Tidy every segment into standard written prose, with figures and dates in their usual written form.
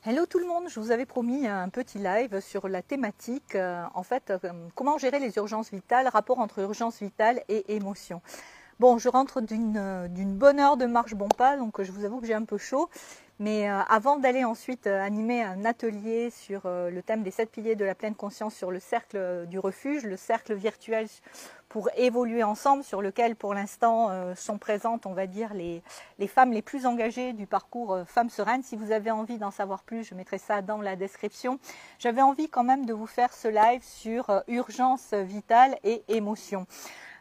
Hello tout le monde, je vous avais promis un petit live sur la thématique, comment gérer les urgences vitales, rapport entre urgence vitale et émotion. Bon, je rentre d'une bonne heure de marche bon pas, donc je vous avoue que j'ai un peu chaud. Mais avant d'aller ensuite animer un atelier sur le thème des 7 piliers de la pleine conscience sur le cercle du refuge, le cercle virtuel pour évoluer ensemble, sur lequel pour l'instant sont présentes, on va dire, les femmes les plus engagées du parcours Femmes Sereines. Si vous avez envie d'en savoir plus, je mettrai ça dans la description. J'avais envie quand même de vous faire ce live sur urgence vitale et émotion.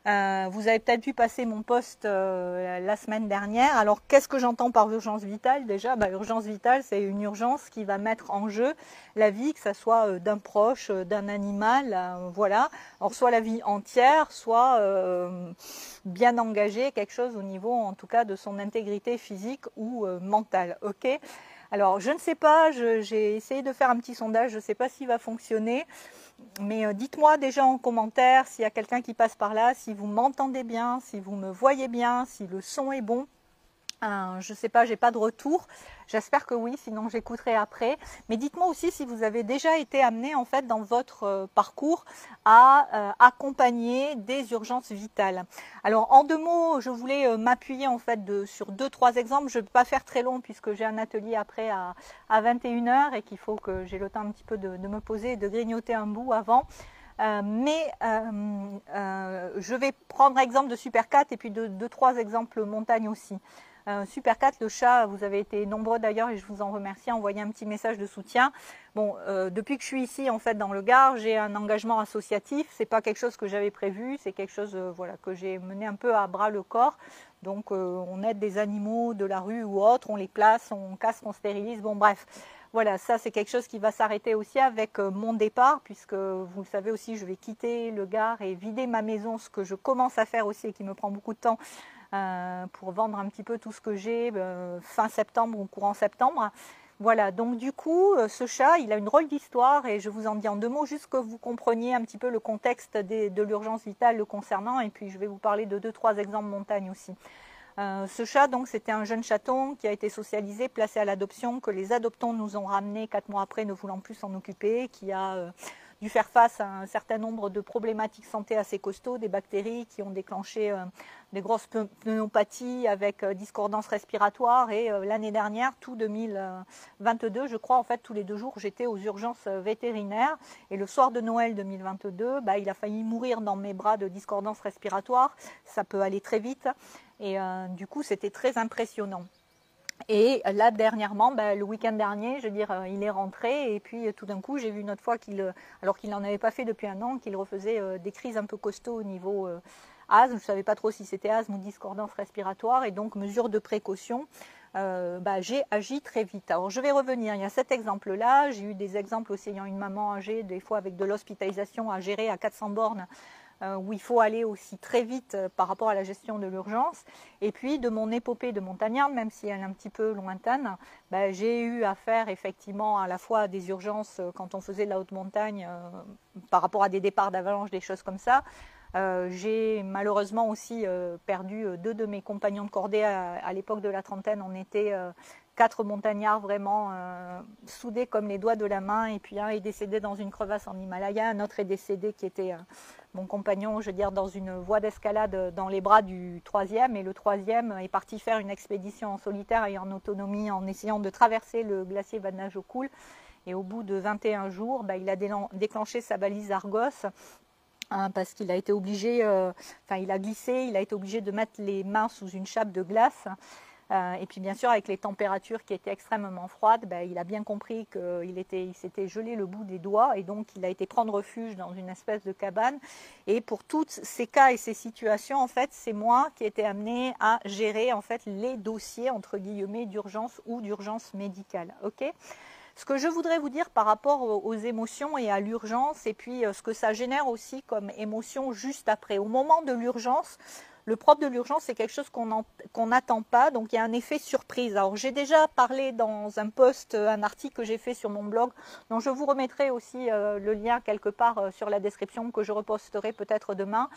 Vous avez peut-être vu passer mon post la semaine dernière. Alors, qu'est-ce que j'entends par urgence vitale? Déjà, urgence vitale, c'est une urgence qui va mettre en jeu la vie, que ce soit d'un proche, d'un animal, voilà. Alors, soit la vie entière, soit bien engagée, quelque chose au niveau, en tout cas, de son intégrité physique ou mentale. Ok? Alors, je ne sais pas, j'ai essayé de faire un petit sondage, je ne sais pas s'il va fonctionner. Mais dites-moi déjà en commentaire s'il y a quelqu'un qui passe par là, si vous m'entendez bien, si vous me voyez bien, si le son est bon. Je ne sais pas, j'ai pas de retour. J'espère que oui, sinon j'écouterai après. Mais dites-moi aussi si vous avez déjà été amené en fait dans votre parcours à accompagner des urgences vitales. Alors en deux mots, je voulais m'appuyer en fait sur 2-3 exemples. Je ne vais pas faire très long puisque j'ai un atelier après à 21 h et qu'il faut que j'ai le temps un petit peu de me poser et de grignoter un bout avant. Je vais prendre exemple de Super 4 et puis 2-3 exemples montagne aussi. Super 4, le chat, vous avez été nombreux d'ailleurs et je vous en remercie, envoyez un petit message de soutien. Bon, depuis que je suis ici en fait dans le Gard, j'ai un engagement associatif. C'est pas quelque chose que j'avais prévu, c'est quelque chose voilà que j'ai mené un peu à bras le corps. Donc on aide des animaux de la rue ou autres, on les place, on casse, on stérilise. Bon bref. Voilà, ça c'est quelque chose qui va s'arrêter aussi avec mon départ, puisque vous le savez aussi, je vais quitter le Gard et vider ma maison, ce que je commence à faire aussi et qui me prend beaucoup de temps pour vendre un petit peu tout ce que j'ai fin septembre ou courant septembre. Voilà, donc du coup, ce chat, il a une drôle d'histoire et je vous en dis en deux mots, juste que vous compreniez un petit peu le contexte de l'urgence vitale le concernant, et puis je vais vous parler de 2-3 exemples montagne aussi. Ce chat, donc, c'était un jeune chaton qui a été socialisé, placé à l'adoption, que les adoptants nous ont ramené 4 mois après, ne voulant plus s'en occuper, qui a dû faire face à un certain nombre de problématiques santé assez costauds, des bactéries qui ont déclenché des grosses pneumopathies avec discordance respiratoire. Et l'année dernière, tout 2022, je crois, en fait, tous les 2 jours, j'étais aux urgences vétérinaires. Et le soir de Noël 2022, il a failli mourir dans mes bras de discordance respiratoire. Ça peut aller très vite. Et du coup, c'était très impressionnant. Et là, dernièrement, le week-end dernier, je veux dire, il est rentré et puis tout d'un coup, j'ai vu une autre fois alors qu'il n'en avait pas fait depuis un an, qu'il refaisait des crises un peu costauds au niveau asthme. Je ne savais pas trop si c'était asthme ou discordance respiratoire et donc, mesure de précaution, j'ai agi très vite. Alors, je vais revenir. Il y a cet exemple-là. J'ai eu des exemples aussi ayant une maman âgée, des fois avec de l'hospitalisation à gérer à 400 bornes, où il faut aller aussi très vite par rapport à la gestion de l'urgence. Et puis de mon épopée de montagnarde, même si elle est un petit peu lointaine, j'ai eu à faire effectivement à la fois à des urgences quand on faisait de la haute montagne par rapport à des départs d'avalanche, des choses comme ça. J'ai malheureusement aussi perdu 2 de mes compagnons de cordée à l'époque de la trentaine. On était 4 montagnards vraiment soudés comme les doigts de la main, et puis un est décédé dans une crevasse en Himalaya, un autre est décédé qui était mon compagnon, je veux dire, dans une voie d'escalade dans les bras du 3e, et le 3e est parti faire une expédition en solitaire et en autonomie en essayant de traverser le glacier Vatnajökull, et au bout de 21 jours, il a déclenché sa balise Argos. Parce qu'il a été obligé, il a glissé, il a été obligé de mettre les mains sous une chape de glace. Et puis bien sûr, avec les températures qui étaient extrêmement froides, il a bien compris qu'il s'était gelé le bout des doigts, et donc il a été prendre refuge dans une espèce de cabane. Et pour tous ces cas et ces situations, en fait, c'est moi qui ai été amenée à gérer en fait les dossiers entre guillemets d'urgence ou d'urgence médicale. Ok ? Ce que je voudrais vous dire par rapport aux émotions et à l'urgence, et puis ce que ça génère aussi comme émotion juste après. Au moment de l'urgence, Le propre de l'urgence, c'est quelque chose qu'on n'attend pas, donc il y a un effet surprise. Alors j'ai déjà parlé dans un post, un article que j'ai fait sur mon blog, dont je vous remettrai aussi le lien quelque part sur la description, que je reposterai peut-être demain.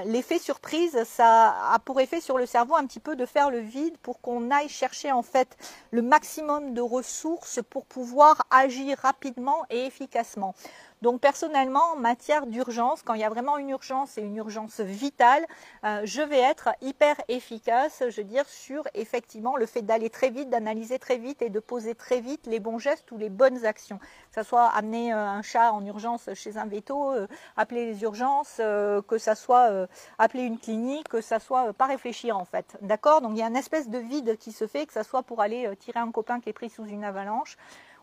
L'effet surprise, ça a pour effet sur le cerveau un petit peu de faire le vide pour qu'on aille chercher en fait le maximum de ressources pour pouvoir agir rapidement et efficacement. Donc personnellement, en matière d'urgence, quand il y a vraiment une urgence et une urgence vitale, je vais être hyper efficace, je veux dire, sur effectivement le fait d'aller très vite, d'analyser très vite et de poser très vite les bons gestes ou les bonnes actions. Que ce soit amener un chat en urgence chez un véto, appeler les urgences, que ça soit appeler une clinique, que ça soit pas réfléchir en fait. D'accord? Donc il y a une espèce de vide qui se fait, que ça soit pour aller tirer un copain qui est pris sous une avalanche,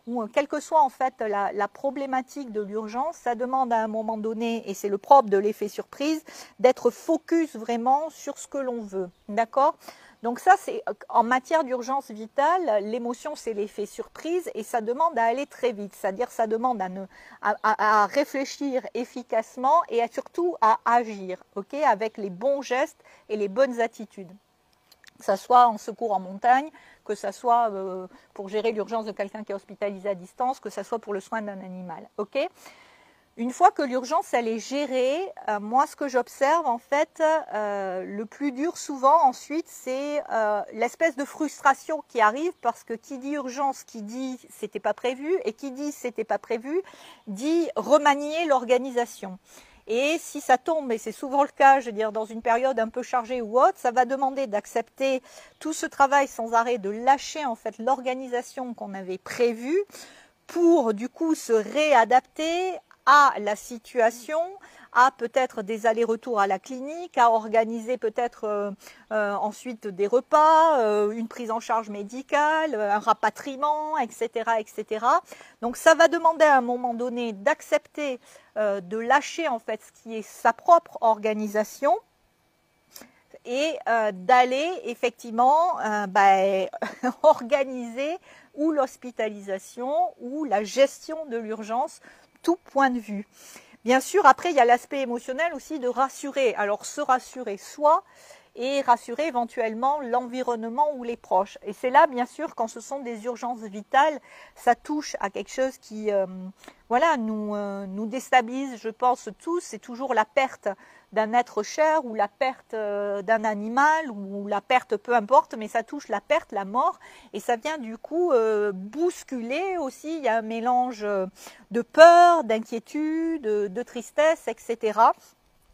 ou quelle que soit en fait la problématique de l'urgence, ça demande à un moment donné, et c'est le propre de l'effet surprise, d'être focus vraiment sur ce que l'on veut. D'accord? Donc ça, c'est en matière d'urgence vitale, l'émotion, c'est l'effet surprise et ça demande à aller très vite. C'est-à-dire ça demande à réfléchir efficacement et surtout à agir, ok, avec les bons gestes et les bonnes attitudes. Que ça soit en secours en montagne, que ça soit pour gérer l'urgence de quelqu'un qui est hospitalisé à distance, que ça soit pour le soin d'un animal. Ok ? Une fois que l'urgence elle est gérée, moi ce que j'observe en fait, le plus dur souvent ensuite, c'est l'espèce de frustration qui arrive parce que qui dit urgence, qui dit c'était pas prévu, et qui dit c'était pas prévu, dit remanier l'organisation. Et si ça tombe, et c'est souvent le cas, je veux dire, dans une période un peu chargée ou autre, ça va demander d'accepter tout ce travail sans arrêt, de lâcher en fait l'organisation qu'on avait prévue pour du coup se réadapter à la situation, à peut-être des allers-retours à la clinique, à organiser peut-être ensuite des repas, une prise en charge médicale, un rapatriement, etc., etc. Donc ça va demander à un moment donné d'accepter de lâcher en fait ce qui est sa propre organisation et d'aller effectivement organiser ou l'hospitalisation ou la gestion de l'urgence, tout point de vue. Bien sûr, après, il y a l'aspect émotionnel aussi de rassurer. Alors, se rassurer soi et rassurer éventuellement l'environnement ou les proches. Et c'est là, bien sûr, quand ce sont des urgences vitales, ça touche à quelque chose qui nous déstabilise, je pense, tous. C'est toujours la perte d'un être cher ou la perte d'un animal ou la perte, peu importe, mais ça touche la perte, la mort. Et ça vient du coup bousculer aussi. Il y a un mélange de peur, d'inquiétude, de tristesse, etc.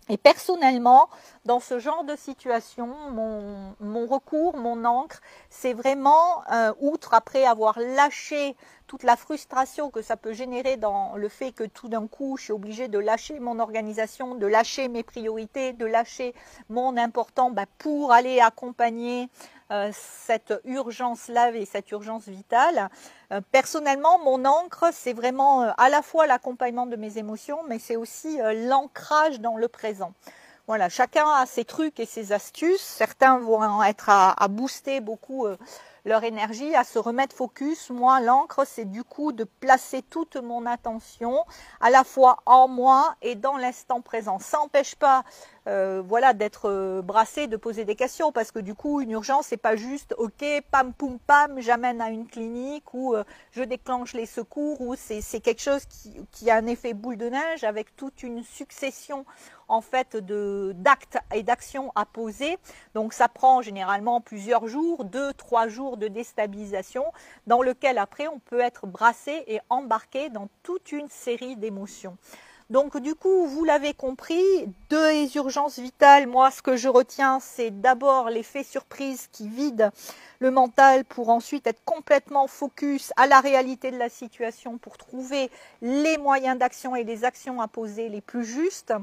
Et personnellement, dans ce genre de situation, mon recours, mon encre, c'est vraiment, outre après avoir lâché toute la frustration que ça peut générer dans le fait que tout d'un coup, je suis obligée de lâcher mon organisation, de lâcher mes priorités, de lâcher mon important pour aller accompagner cette urgence-là et cette urgence vitale. Personnellement, mon encre, c'est vraiment à la fois l'accompagnement de mes émotions, mais c'est aussi l'ancrage dans le présent. Voilà, chacun a ses trucs et ses astuces. Certains vont être à booster beaucoup leur énergie, à se remettre focus. Moi, l'encre, c'est du coup de placer toute mon attention à la fois en moi et dans l'instant présent. Ça n'empêche pas d'être brassé, de poser des questions, parce que du coup, une urgence, c'est pas juste, ok, pam, poum, pam, j'amène à une clinique ou je déclenche les secours, ou c'est quelque chose qui a un effet boule de neige avec toute une succession en fait d'actes et d'actions à poser. Donc ça prend généralement plusieurs jours, 2-3 jours de déstabilisation, dans lequel après on peut être brassé et embarqué dans toute une série d'émotions. Donc du coup, vous l'avez compris, deux urgences vitales, moi ce que je retiens, c'est d'abord l'effet surprise qui vide le mental pour ensuite être complètement focus à la réalité de la situation pour trouver les moyens d'action et les actions à poser les plus justes.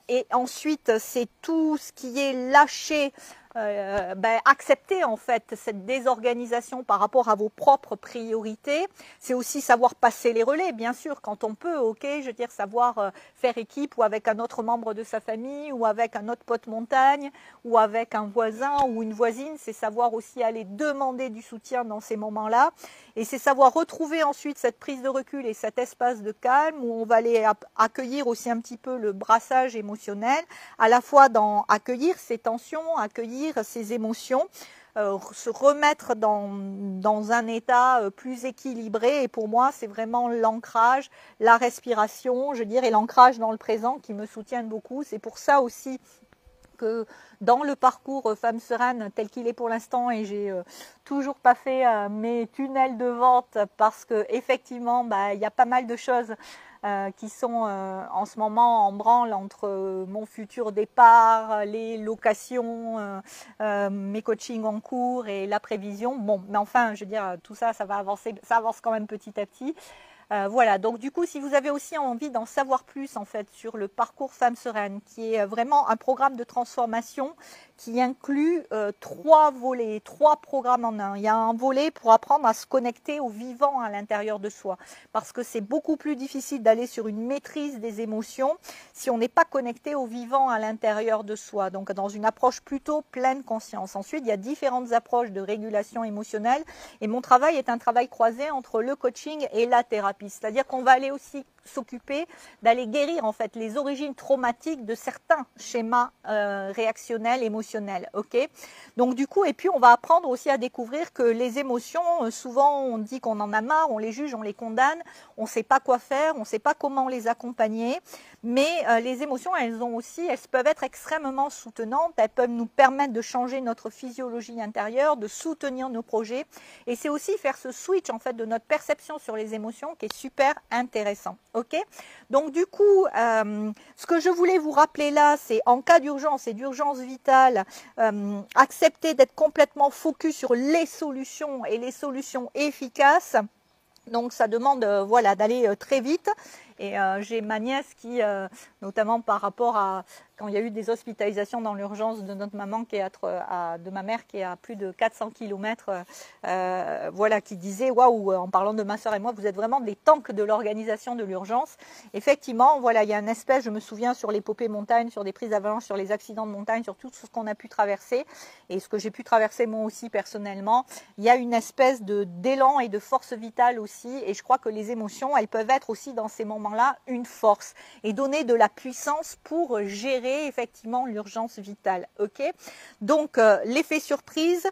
Et ensuite, c'est tout ce qui est lâché accepter en fait cette désorganisation par rapport à vos propres priorités. C'est aussi savoir passer les relais, bien sûr, quand on peut, ok, je veux dire savoir faire équipe ou avec un autre membre de sa famille ou avec un autre pote montagne ou avec un voisin ou une voisine, c'est savoir aussi aller demander du soutien dans ces moments-là et c'est savoir retrouver ensuite cette prise de recul et cet espace de calme où on va aller accueillir aussi un petit peu le brassage émotionnel, à la fois dans accueillir ces tensions, accueillir ses émotions, se remettre dans un état plus équilibré. Et pour moi, c'est vraiment l'ancrage, la respiration, je dirais l'ancrage dans le présent qui me soutiennent beaucoup. C'est pour ça aussi que dans le parcours Femme Sereine tel qu'il est pour l'instant, et j'ai toujours pas fait mes tunnels de vente parce que effectivement, il y a pas mal de choses qui sont en ce moment en branle entre mon futur départ, les locations, mes coachings en cours et la prévision. Bon, mais enfin, je veux dire, tout ça, ça va avancer, ça avance quand même petit à petit. Voilà, donc du coup, si vous avez aussi envie d'en savoir plus en fait sur le parcours Femme Sereine, qui est vraiment un programme de transformation qui inclut 3 volets, 3 programmes en un. Il y a un volet pour apprendre à se connecter au vivant à l'intérieur de soi, parce que c'est beaucoup plus difficile d'aller sur une maîtrise des émotions si on n'est pas connecté au vivant à l'intérieur de soi, donc dans une approche plutôt pleine conscience. Ensuite, il y a différentes approches de régulation émotionnelle, et mon travail est un travail croisé entre le coaching et la thérapie, c'est-à-dire qu'on va aller aussi s'occuper d'aller guérir en fait les origines traumatiques de certains schémas réactionnels, émotionnels, ok. Donc du coup, et puis on va apprendre aussi à découvrir que les émotions, souvent on dit qu'on en a marre, on les juge, on les condamne, on ne sait pas quoi faire, on ne sait pas comment les accompagner, mais les émotions, elles peuvent être extrêmement soutenantes, elles peuvent nous permettre de changer notre physiologie intérieure, de soutenir nos projets, et c'est aussi faire ce switch en fait de notre perception sur les émotions qui est super intéressant. Ok, donc du coup, ce que je voulais vous rappeler là, c'est en cas d'urgence et d'urgence vitale, accepter d'être complètement focus sur les solutions et les solutions efficaces. Donc ça demande voilà, d'aller très vite. Et j'ai ma nièce qui, notamment par rapport à quand il y a eu des hospitalisations dans l'urgence de notre maman de ma mère qui est à plus de 400 km, voilà, qui disait waouh, en parlant de ma soeur et moi, vous êtes vraiment des tanks de l'organisation de l'urgence. Effectivement, voilà, il y a une espèce, je me souviens sur l'épopée montagne, sur des prises d'avalanche, sur les accidents de montagne, sur tout ce qu'on a pu traverser et ce que j'ai pu traverser moi aussi personnellement, il y a une espèce d'élan et de force vitale aussi, et je crois que les émotions, elles peuvent être aussi dans ces moments-là une force et donner de la puissance pour gérer effectivement l'urgence vitale. Ok, donc l'effet surprise,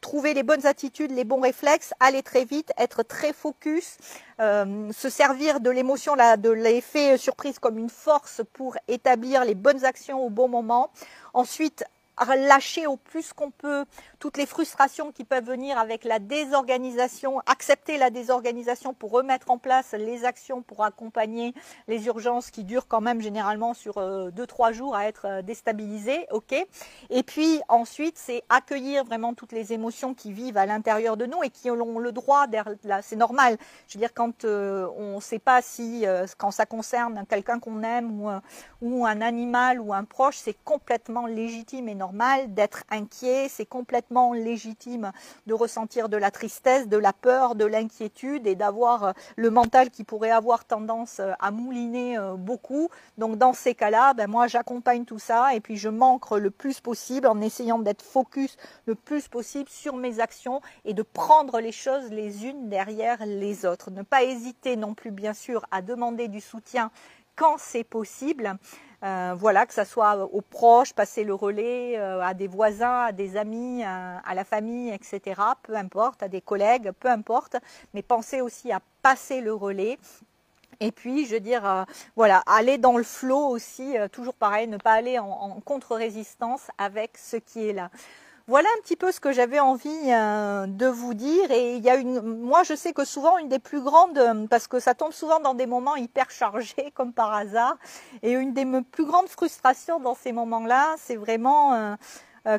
trouver les bonnes attitudes, les bons réflexes, aller très vite, être très focus, se servir de l'émotion, de l'effet surprise comme une force pour établir les bonnes actions au bon moment. Ensuite, lâcher au plus qu'on peut toutes les frustrations qui peuvent venir avec la désorganisation, accepter la désorganisation pour remettre en place les actions pour accompagner les urgences qui durent quand même généralement sur 2-3 jours à être déstabilisées, ok. Et puis ensuite, c'est accueillir vraiment toutes les émotions qui vivent à l'intérieur de nous et qui ont le droit c'est normal. Je veux dire, quand on ne sait pas si, quand ça concerne quelqu'un qu'on aime ou un animal ou un proche, c'est complètement légitime et normal d'être inquiet, c'est complètement légitime de ressentir de la tristesse, de la peur, de l'inquiétude et d'avoir le mental qui pourrait avoir tendance à mouliner beaucoup. Donc dans ces cas-là, moi j'accompagne tout ça et puis je m'ancre le plus possible en essayant d'être focus le plus possible sur mes actions et de prendre les choses les unes derrière les autres. Ne pas hésiter non plus bien sûr à demander du soutien quand c'est possible. Voilà, que ce soit aux proches, passer le relais, à des voisins, à des amis, à la famille, etc. Peu importe, à des collègues, peu importe. Mais pensez aussi à passer le relais. Et puis, je veux dire, voilà, aller dans le flow aussi, toujours pareil, ne pas aller en contre-résistance avec ce qui est là. Voilà un petit peu ce que j'avais envie de vous dire. Et il y a moi je sais que souvent une des plus grandes, parce que ça tombe souvent dans des moments hyper chargés comme par hasard, et une des plus grandes frustrations dans ces moments-là, c'est vraiment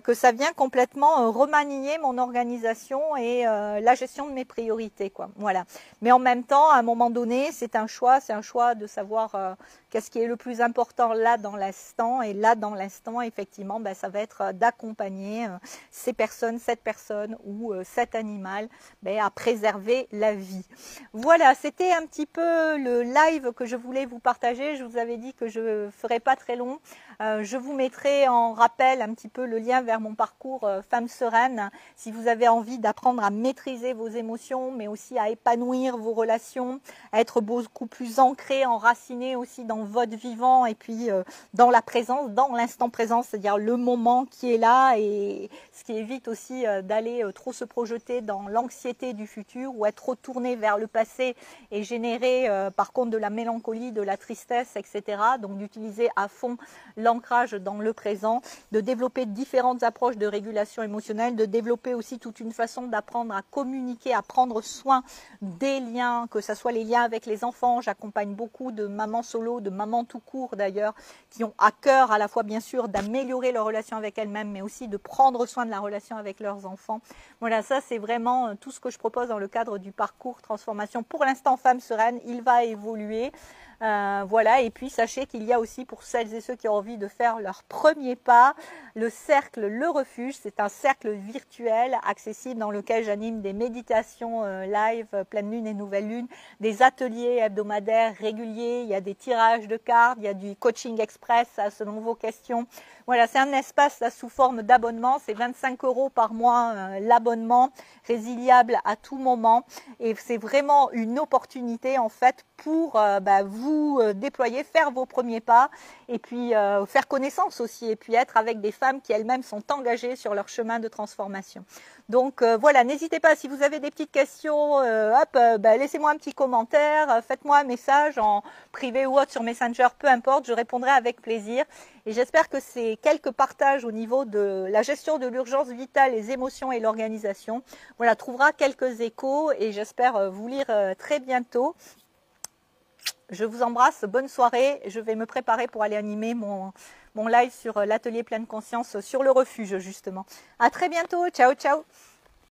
que ça vient complètement remanier mon organisation et la gestion de mes priorités, quoi. Voilà. Mais en même temps, à un moment donné, c'est un choix de savoir qu'est-ce qui est le plus important là dans l'instant. Et là dans l'instant, effectivement, ben, ça va être d'accompagner cette personne ou cet animal ben, à préserver la vie. Voilà, c'était un petit peu le live que je voulais vous partager. Je vous avais dit que je ne ferais pas très long. Je vous mettrai en rappel un petit peu le lien vers mon parcours Femme Sereine. Si vous avez envie d'apprendre à maîtriser vos émotions, mais aussi à épanouir vos relations, à être beaucoup plus ancré, enraciné aussi dans votre vivant et puis dans la présence, dans l'instant présent, c'est-à-dire le moment qui est là, et ce qui évite aussi d'aller trop se projeter dans l'anxiété du futur ou être retourné vers le passé et générer par contre de la mélancolie, de la tristesse, etc. Donc d'utiliser à fond l'ancrage dans le présent, de développer différentes approches de régulation émotionnelle, de développer aussi toute une façon d'apprendre à communiquer, à prendre soin des liens, que ce soit les liens avec les enfants. J'accompagne beaucoup de mamans solo, de mamans tout court d'ailleurs, qui ont à cœur à la fois bien sûr d'améliorer leur relation avec elles-mêmes, mais aussi de prendre soin de la relation avec leurs enfants. Voilà, ça c'est vraiment tout ce que je propose dans le cadre du parcours transformation. Pour l'instant, Femme Sereine, il va évoluer. Voilà, et puis sachez qu'il y a aussi pour celles et ceux qui ont envie de faire leur premier pas, le cercle Le Refuge. C'est un cercle virtuel accessible dans lequel j'anime des méditations live, pleine lune et nouvelle lune, des ateliers hebdomadaires réguliers, il y a des tirages de cartes, il y a du coaching express selon vos questions. Voilà, c'est un espace là, sous forme d'abonnement, c'est 25 € par mois l'abonnement, résiliable à tout moment, et c'est vraiment une opportunité en fait pour vous déployer, faire vos premiers pas et puis faire connaissance aussi et puis être avec des femmes qui elles-mêmes sont engagées sur leur chemin de transformation. Donc voilà, n'hésitez pas, si vous avez des petites questions, laissez-moi un petit commentaire, faites-moi un message en privé ou autre sur Messenger, peu importe, je répondrai avec plaisir. Et j'espère que ces quelques partages au niveau de la gestion de l'urgence vitale, les émotions et l'organisation, voilà, trouvera quelques échos et j'espère vous lire très bientôt. Je vous embrasse, bonne soirée. Je vais me préparer pour aller animer mon live sur l'atelier pleine conscience sur le refuge justement. À très bientôt, ciao ciao.